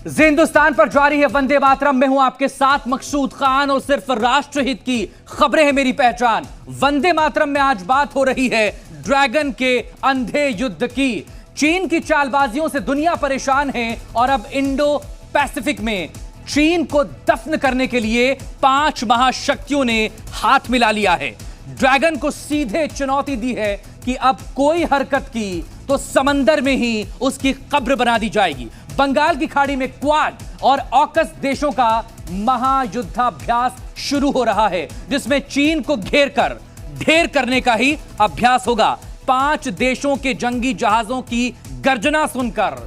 हिंदुस्तान पर जारी है वंदे मातरम। मैं हूं आपके साथ मकसूद खान और सिर्फ राष्ट्रहित की खबरें हैं मेरी पहचान। वंदे मातरम में आज बात हो रही है ड्रैगन के अंधे युद्ध की। चीन की चालबाजियों से दुनिया परेशान है और अब इंडो पैसिफिक में चीन को दफन करने के लिए 5 महाशक्तियों ने हाथ मिला लिया है। ड्रैगन को सीधे चुनौती दी है कि अब कोई हरकत की तो समंदर में ही उसकी कब्र बना दी जाएगी। बंगाल की खाड़ी में क्वाड और ऑकस देशों का महायुद्धाभ्यास शुरू हो रहा है, जिसमें चीन को घेर कर ढेर करने का ही अभ्यास होगा। 5 देशों के जंगी जहाजों की गर्जना सुनकर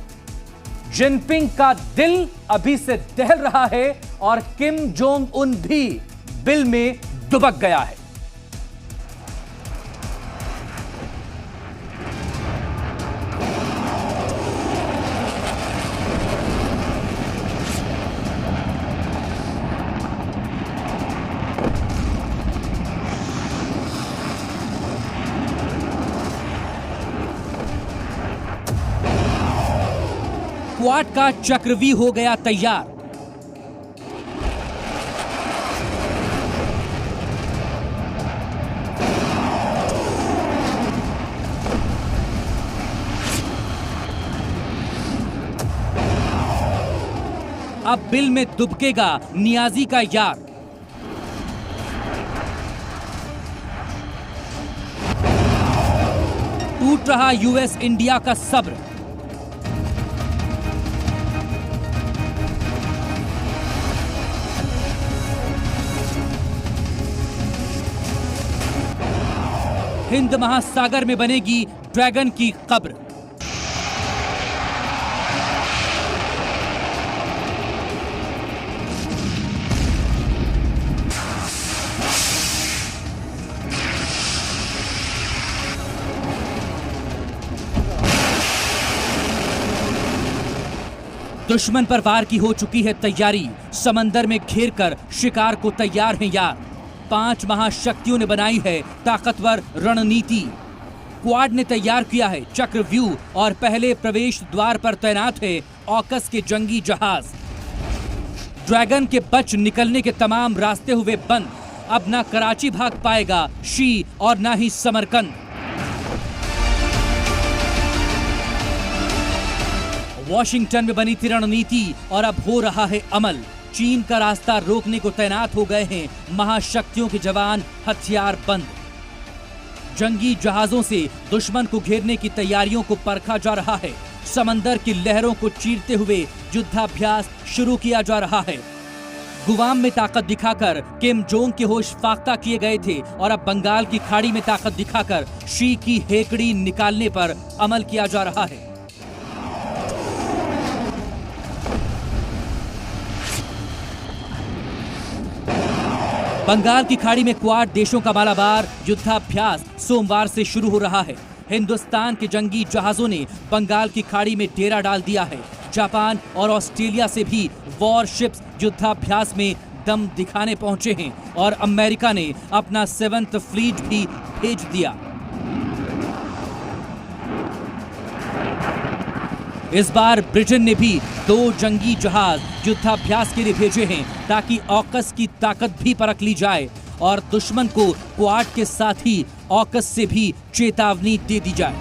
जिनपिंग का दिल अभी से दहल रहा है और किम जोंग उन भी बिल में दुबक गया है। क्वाड का चक्रव्यूह हो गया तैयार। अब बिल में दुबकेगा नियाजी का यार। टूट रहा यूएस इंडिया का सब्र। हिंद महासागर में बनेगी ड्रैगन की कब्र। दुश्मन पर वार की हो चुकी है तैयारी। समंदर में घेरकर शिकार को तैयार हैं यार। 5 महाशक्तियों ने बनाई है ताकतवर रणनीति। क्वाड ने तैयार किया है चक्रव्यूह और पहले प्रवेश द्वार पर तैनात है ऑकस के जंगी जहाज। ड्रैगन के बच निकलने के तमाम रास्ते हुए बंद। अब ना कराची भाग पाएगा शी और ना ही समरकंद। वॉशिंगटन में बनी थी रणनीति और अब हो रहा है अमल। चीन का रास्ता रोकने को तैनात हो गए हैं महाशक्तियों के जवान, हथियार बंद। जंगी जहाजों से दुश्मन को घेरने की तैयारियों को परखा जा रहा है। समंदर की लहरों को चीरते हुए युद्धाभ्यास शुरू किया जा रहा है। गुवाम में ताकत दिखाकर किम जोंग के होश फाख्ता किए गए थे और अब बंगाल की खाड़ी में ताकत दिखाकर शी की हेकड़ी निकालने पर अमल किया जा रहा है। बंगाल की खाड़ी में क्वाड देशों का मालाबार युद्धाभ्यास सोमवार से शुरू हो रहा है। हिंदुस्तान के जंगी जहाजों ने बंगाल की खाड़ी में डेरा डाल दिया है। जापान और ऑस्ट्रेलिया से भी वॉरशिप्स युद्धाभ्यास में दम दिखाने पहुंचे हैं और अमेरिका ने अपना 7th फ्लीट भी भेज दिया। इस बार ब्रिटेन ने भी 2 जंगी जहाज युद्धाभ्यास के लिए भेजे हैं ताकि ऑकस की ताकत भी परख ली जाए और दुश्मन को क्वाड के साथ ही ऑकस से भी चेतावनी दे दी जाए।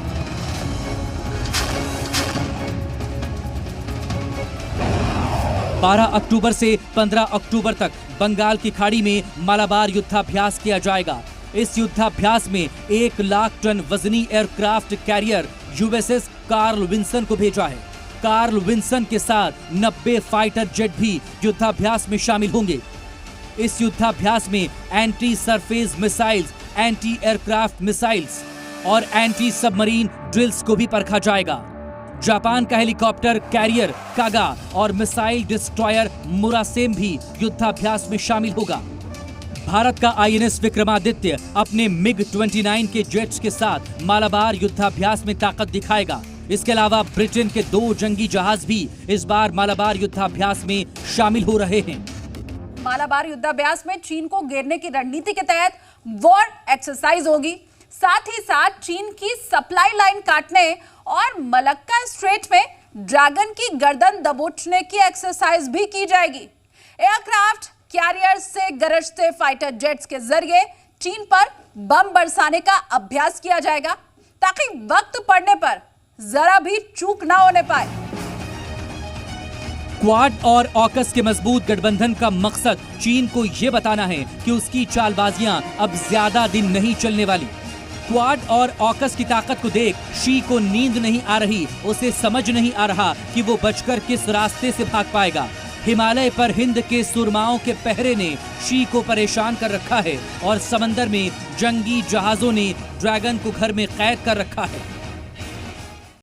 बारह अक्टूबर से 15 अक्टूबर तक बंगाल की खाड़ी में मालाबार युद्धाभ्यास किया जाएगा। इस युद्धाभ्यास में 1 लाख टन वजनी aircraft carrier USS Carl Vinson को भेजा है। कार्ल विंसन के साथ 90 फाइटर जेट भी युद्धाभ्यास में शामिल होंगे। इस युद्धाभ्यास में anti surface missiles, anti aircraft missiles और एंटी सबमरीन ड्रिल्स को भी परखा जाएगा। जापान का हेलीकॉप्टर कैरियर कागा और मिसाइल डिस्ट्रॉयर मुरासेम भी युद्धाभ्यास में शामिल होगा। भारत का आईएनएस विक्रमादित्य अपने मिग-29 के जेट्स के साथ मालाबार युद्धाभ्यास में ताकत दिखाएगा। इसके अलावा ब्रिटेन के 2 जंगी जहाज भी इस बार मालाबार युद्धाभ्यास में शामिल हो रहे हैं। मालाबार युद्धाभ्यास में चीन को घेरने की रणनीति के तहत वॉर एक्सरसाइज होगी। साथ ही साथ चीन की सप्लाई लाइन काटने और मलक्का स्ट्रेट में ड्रैगन की गर्दन दबोचने की एक्सरसाइज भी की जाएगी। एयरक्राफ्ट कैरियर से गरजते फाइटर जेट्स के जरिए चीन पर बम बरसाने का अभ्यास किया जाएगा ताकि वक्त पड़ने पर जरा भी चूक ना होने पाए। क्वाड और ऑकस के मजबूत गठबंधन का मकसद चीन को यह बताना है कि उसकी चालबाजियां अब ज्यादा दिन नहीं चलने वाली। क्वाड और ऑकस की ताकत को देख शी को नींद नहीं आ रही, उसे समझ नहीं आ रहा कि वो बचकर किस रास्ते से भाग पाएगा। हिमालय पर हिंद के सुरमाओं के पहरे ने शी को परेशान कर रखा है और समंदर में जंगी जहाजों ने ड्रैगन को घर में कैद कर रखा है।